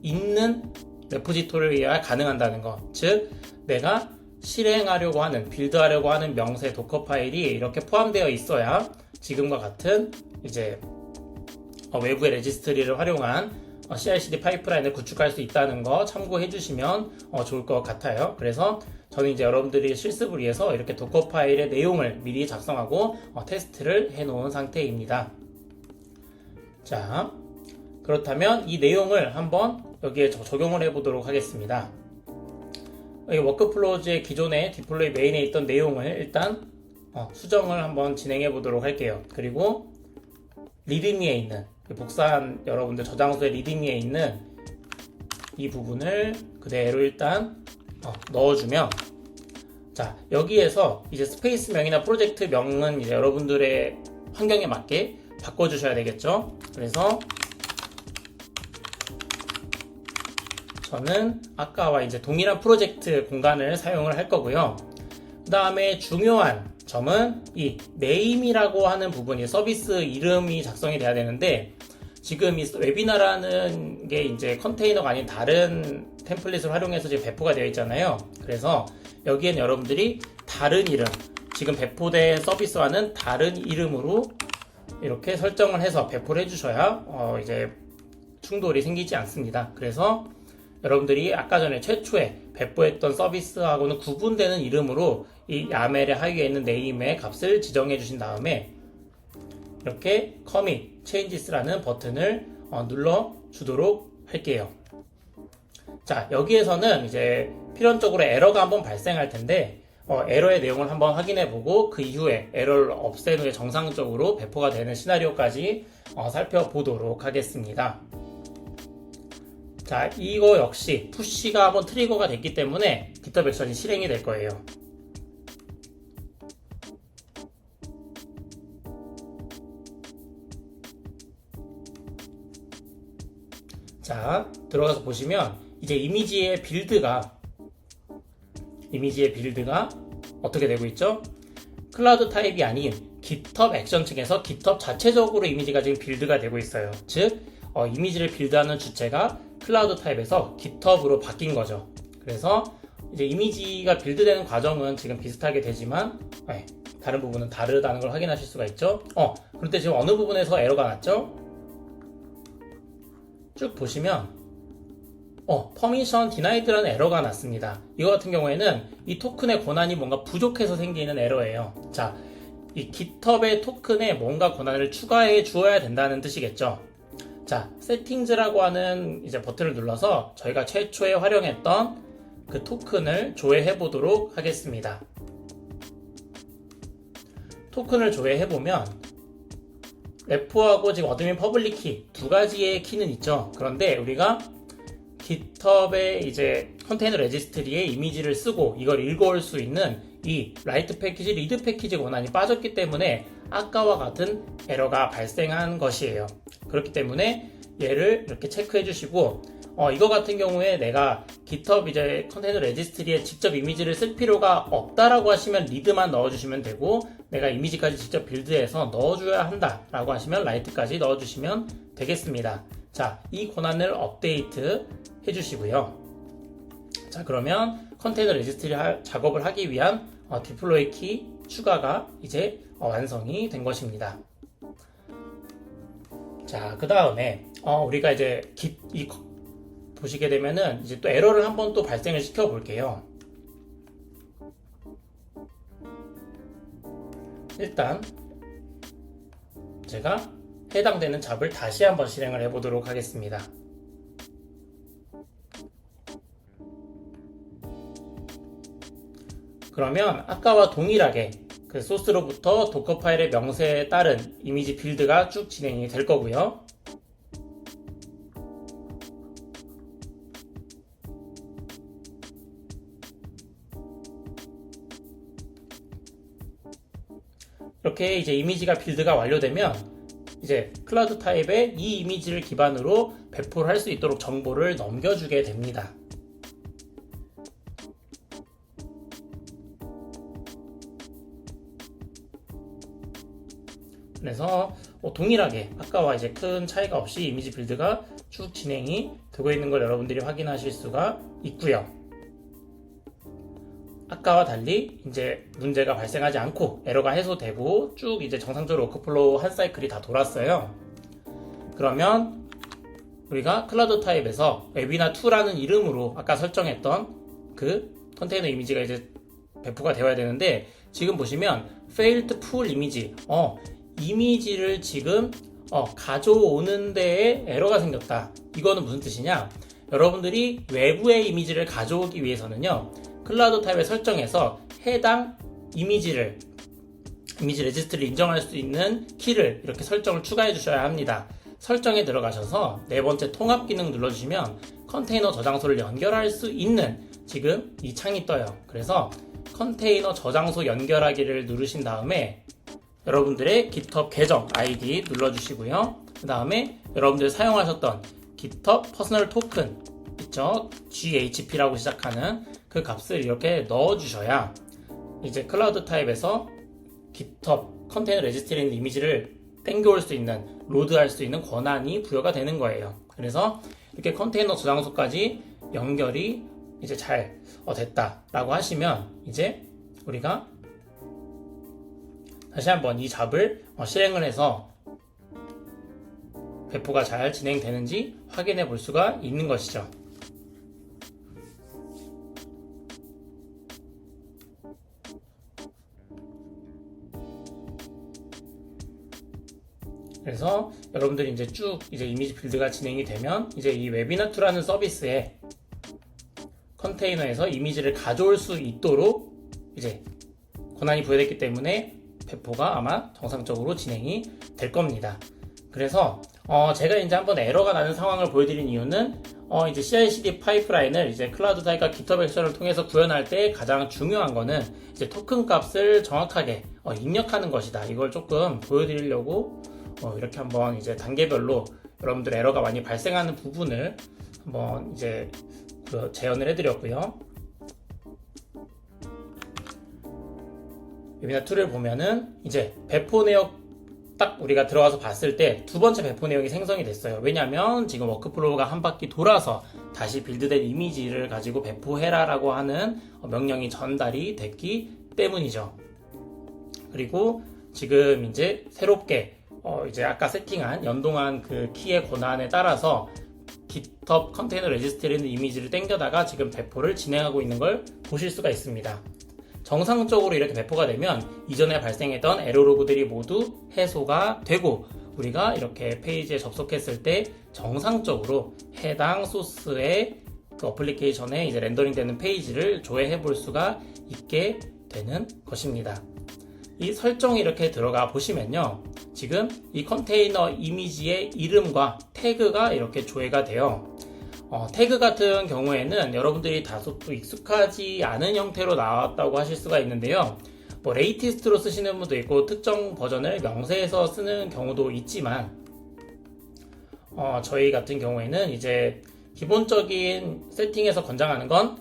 있는 레포지토리여야 가능한다는 것. 즉, 내가 실행하려고 하는, 빌드하려고 하는 명세 도커 파일이 이렇게 포함되어 있어야 지금과 같은 이제 외부의 레지스트리를 활용한 CI/CD 파이프라인을 구축할 수 있다는 거 참고해 주시면 좋을 것 같아요. 그래서 저는 이제 여러분들이 실습을 위해서 이렇게 도커 파일의 내용을 미리 작성하고 테스트를 해 놓은 상태입니다. 자, 그렇다면 이 내용을 한번 여기에 적용을 해 보도록 하겠습니다. 이 워크플로우즈의 기존의 디플로이 메인에 있던 내용을 일단 수정을 한번 진행해 보도록 할게요. 그리고 리드미에 있는 복사한 여러분들 저장소의 리드미에 있는 이 부분을 그대로 일단 넣어주면, 자, 여기에서 이제 스페이스명이나 프로젝트 명은 이제 여러분들의 환경에 맞게 바꿔주셔야 되겠죠. 그래서 저는 아까와 이제 동일한 프로젝트 공간을 사용을 할 거고요. 그 다음에 중요한 점은 이 네임이라고 하는 부분이 서비스 이름이 작성이 돼야 되는데, 지금 이 웨비나라는 게 이제 컨테이너가 아닌 다른 템플릿을 활용해서 지금 배포가 되어 있잖아요. 그래서 여기엔 여러분들이 다른 이름, 지금 배포된 서비스와는 다른 이름으로 이렇게 설정을 해서 배포를 해주셔야 이제 충돌이 생기지 않습니다. 그래서 여러분들이 아까 전에 최초에 배포했던 서비스하고는 구분되는 이름으로 이 야멜의 하위에 있는 네임의 값을 지정해 주신 다음에 이렇게 commit changes라는 버튼을 눌러 주도록 할게요. 자, 여기에서는 이제 필연적으로 에러가 한번 발생할 텐데 에러의 내용을 한번 확인해 보고 그 이후에 에러를 없앤 후에 정상적으로 배포가 되는 시나리오까지 살펴보도록 하겠습니다. 자, 이거 역시 푸시가 한번 트리거가 됐기 때문에 GitHub 액션이 실행이 될 거예요. 자, 들어가서 보시면 이제 이미지의 빌드가 어떻게 되고 있죠? 클라우드 타입이 아닌 GitHub 액션 측에서 GitHub 자체적으로 이미지가 지금 빌드가 되고 있어요. 즉, 이미지를 빌드하는 주체가 클라우드 타입에서 GitHub으로 바뀐 거죠. 그래서 이제 이미지가 빌드되는 과정은 지금 비슷하게 되지만 다른 부분은 다르다는 걸 확인하실 수가 있죠. 그런데 지금 어느 부분에서 에러가 났죠? 쭉 보시면 permission denied라는 에러가 났습니다. 이거 같은 경우에는 이 토큰의 권한이 뭔가 부족해서 생기는 에러예요. 자, 이 GitHub의 토큰에 뭔가 권한을 추가해 주어야 된다는 뜻이겠죠. 자, settings라고 하는 이제 버튼을 눌러서 저희가 최초에 활용했던 그 토큰을 조회해 보도록 하겠습니다. 토큰을 조회해 보면 레포하고 지금 어드민 퍼블릭 키 두 가지의 키는 있죠. 그런데 우리가 GitHub의 이제 컨테이너 레지스트리에 이미지를 쓰고 이걸 읽어올 수 있는 이 라이트 패키지, 리드 패키지 권한이 빠졌기 때문에 아까와 같은 에러가 발생한 것이에요. 그렇기 때문에 얘를 이렇게 체크해 주시고 이거 같은 경우에 내가 GitHub 이제 컨테이너 레지스트리에 직접 이미지를 쓸 필요가 없다라고 하시면 리드만 넣어주시면 되고 내가 이미지까지 직접 빌드해서 넣어줘야 한다 라고 하시면 라이트까지 넣어주시면 되겠습니다. 자, 이 권한을 업데이트 해주시고요. 자, 그러면 컨테이너 레지스트리 작업을 하기 위한 디플로이 키 추가가 이제 완성이 된 것입니다. 자, 그 다음에 우리가 이제 보시게 되면은 이제 또 에러를 한번 또 발생을 시켜 볼게요. 일단 제가 해당되는 잡을 다시 한번 실행을 해 보도록 하겠습니다. 그러면 아까와 동일하게 그 소스로부터 도커 파일의 명세에 따른 이미지 빌드가 쭉 진행이 될 거고요. 이렇게 이제 이미지가 빌드가 완료되면 이제 클라우드 타입에 이 이미지를 기반으로 배포를 할 수 있도록 정보를 넘겨주게 됩니다. 그래서 동일하게 아까와 이제 큰 차이가 없이 이미지 빌드가 쭉 진행이 되고 있는 걸 여러분들이 확인하실 수가 있고요. 아까와 달리 이제 문제가 발생하지 않고 에러가 해소되고 쭉 이제 정상적으로 워크플로우 한 사이클이 다 돌았어요. 그러면 우리가 클라우드 타입에서 웨비나2라는 이름으로 아까 설정했던 그 컨테이너 이미지가 이제 배포가 되어야 되는데 지금 보시면 failed pull 이미지 이미지를 지금 가져오는 데에 에러가 생겼다. 이거는 무슨 뜻이냐? 여러분들이 외부의 이미지를 가져오기 위해서는요. 클라우드 타입에 설정해서 해당 이미지 레지스트를 인정할 수 있는 키를 이렇게 설정을 추가해 주셔야 합니다. 설정에 들어가셔서 네 번째 통합 기능 눌러주시면 컨테이너 저장소를 연결할 수 있는 지금 이 창이 떠요. 그래서 컨테이너 저장소 연결하기를 누르신 다음에 여러분들의 GitHub 계정 아이디 눌러주시고요. 그 다음에 여러분들이 사용하셨던 GitHub 퍼스널 토큰 있죠? GHP라고 시작하는 그 값을 이렇게 넣어주셔야 이제 클라우드 타입에서 GitHub 컨테이너 레지스트리에 있는 이미지를 땡겨올 수 있는, 로드할 수 있는 권한이 부여가 되는 거예요. 그래서 이렇게 컨테이너 저장소까지 연결이 이제 잘 됐다라고 하시면 이제 우리가 다시 한번 이 잡을 실행을 해서 배포가 잘 진행되는지 확인해 볼 수가 있는 것이죠. 그래서 여러분들이 이제 쭉 이제 이미지 빌드가 진행이 되면 이제 이 웨비너2라는 서비스에 컨테이너에서 이미지를 가져올 수 있도록 이제 권한이 부여됐기 때문에 배포가 아마 정상적으로 진행이 될 겁니다. 그래서 제가 이제 한번 에러가 나는 상황을 보여드린 이유는 이제 CI/CD 파이프라인을 이제 클라우드 타입과 GitHub 액션을 통해서 구현할 때 가장 중요한 거는 이제 토큰 값을 정확하게 입력하는 것이다. 이걸 조금 보여드리려고 이렇게 한번 이제 단계별로 여러분들 에러가 많이 발생하는 부분을 한번 이제 재현을 해드렸고요. 웨비너2를 보면은 이제 배포 내역 딱 우리가 들어가서 봤을 때 두 번째 배포 내용이 생성이 됐어요. 왜냐면 지금 워크플로우가 한 바퀴 돌아서 다시 빌드된 이미지를 가지고 배포해라 라고 하는 명령이 전달이 됐기 때문이죠. 그리고 지금 이제 새롭게 이제 아까 세팅한 연동한 그 키의 권한에 따라서 GitHub 컨테이너 레지스트리에 있는 이미지를 땡겨다가 지금 배포를 진행하고 있는 걸 보실 수가 있습니다. 정상적으로 이렇게 배포가 되면 이전에 발생했던 에러 로그들이 모두 해소가 되고 우리가 이렇게 페이지에 접속했을 때 정상적으로 해당 소스의 그 어플리케이션에 이제 렌더링 되는 페이지를 조회해 볼 수가 있게 되는 것입니다. 이 설정이 이렇게 들어가 보시면요. 지금 이 컨테이너 이미지의 이름과 태그가 이렇게 조회가 돼요. 태그 같은 경우에는 여러분들이 다소 또 익숙하지 않은 형태로 나왔다고 하실 수가 있는데요. 뭐 레이티스트로 쓰시는 분도 있고 특정 버전을 명세해서 쓰는 경우도 있지만 저희 같은 경우에는 이제 기본적인 세팅에서 권장하는 건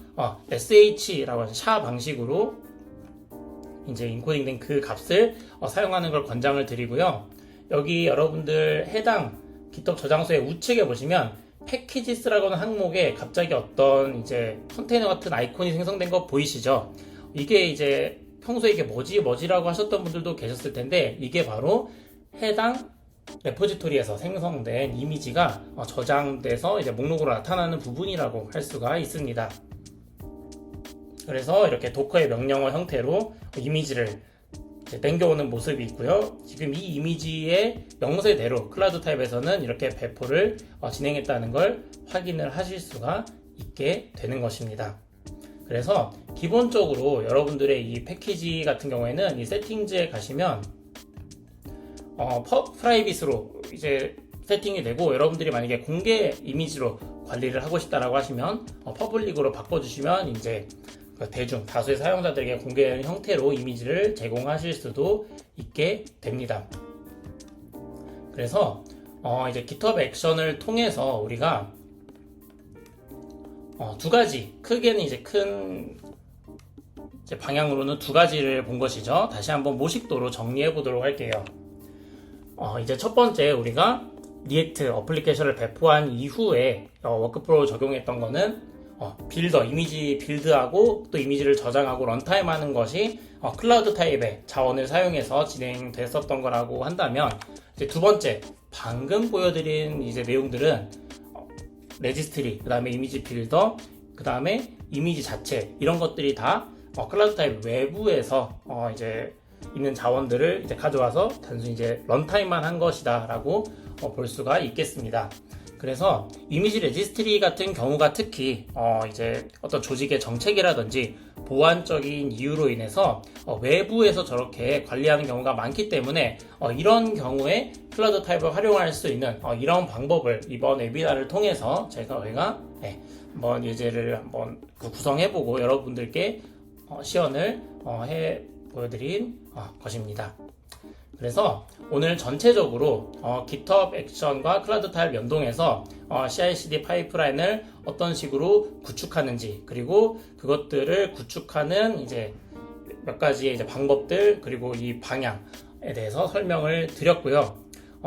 sh라고 하는 샤 방식으로 이제 인코딩된 그 값을 사용하는 걸 권장을 드리고요. 여기 여러분들 해당 GitHub 저장소의 우측에 보시면 패키지스라고 하는 항목에 갑자기 어떤 이제 컨테이너 같은 아이콘이 생성된 거 보이시죠? 이게 이제 평소에 이게 뭐지라고 하셨던 분들도 계셨을 텐데 이게 바로 해당 레포지토리에서 생성된 이미지가 저장돼서 이제 목록으로 나타나는 부분이라고 할 수가 있습니다. 그래서 이렇게 도커의 명령어 형태로 이미지를 땡겨오는 모습이 있고요. 지금 이 이미지의 명세대로 클라우드 타입에서는 이렇게 배포를 진행했다는 걸 확인을 하실 수가 있게 되는 것입니다. 그래서 기본적으로 여러분들의 이 패키지 같은 경우에는 이 세팅즈에 가시면 프라이빗으로 이제 세팅이 되고 여러분들이 만약에 공개 이미지로 관리를 하고 싶다라고 하시면 퍼블릭으로 바꿔주시면 이제 대중, 다수의 사용자들에게 공개하는 형태로 이미지를 제공하실 수도 있게 됩니다. 그래서 이제 GitHub 액션을 통해서 우리가 두 가지, 크게는 이제 큰 이제 방향으로는 두 가지를 본 것이죠. 다시 한번 모식도로 정리해 보도록 할게요. 이제 첫 번째 우리가 리액트 어플리케이션을 배포한 이후에 워크플로우 적용했던 거는 빌더, 이미지 빌드하고 또 이미지를 저장하고 런타임 하는 것이 클라우드 타입의 자원을 사용해서 진행됐었던 거라고 한다면 이제 두 번째, 방금 보여드린 이제 내용들은 레지스트리, 그 다음에 이미지 빌더, 그 다음에 이미지 자체 이런 것들이 다 클라우드 타입 외부에서 이제 있는 자원들을 이제 가져와서 단순히 이제 런타임만 한 것이다 라고 볼 수가 있겠습니다. 그래서 이미지 레지스트리 같은 경우가 특히 이제 어떤 조직의 정책이라든지 보안적인 이유로 인해서 외부에서 저렇게 관리하는 경우가 많기 때문에 이런 경우에 클라우드 타입을 활용할 수 있는 이런 방법을 이번 웨비나를 통해서 저희가 한번 예제를 한번 구성해보고 여러분들께 시연을 해 보여드린 것입니다. 그래서 오늘 전체적으로 GitHub 액션과 클라우드 타입 연동해서 CI/CD 파이프라인을 어떤 식으로 구축하는지, 그리고 그것들을 구축하는 이제 몇 가지의 이제 방법들, 그리고 이 방향에 대해서 설명을 드렸고요.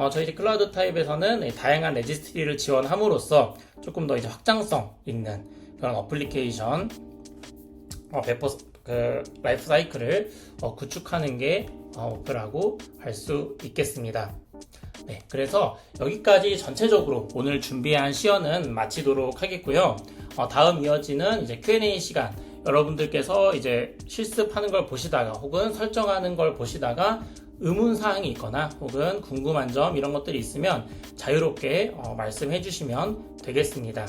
저희 클라우드 타입에서는 다양한 레지스트리를 지원함으로써 조금 더 이제 확장성 있는 그런 어플리케이션 배포 라이프 사이클을 구축하는 게 목표라고 할 수 있겠습니다. 네, 그래서 여기까지 전체적으로 오늘 준비한 시연은 마치도록 하겠고요. 다음 이어지는 이제 Q&A 시간, 여러분들께서 이제 실습하는 걸 보시다가 혹은 설정하는 걸 보시다가 의문사항이 있거나 혹은 궁금한 점 이런 것들이 있으면 자유롭게 말씀해 주시면 되겠습니다.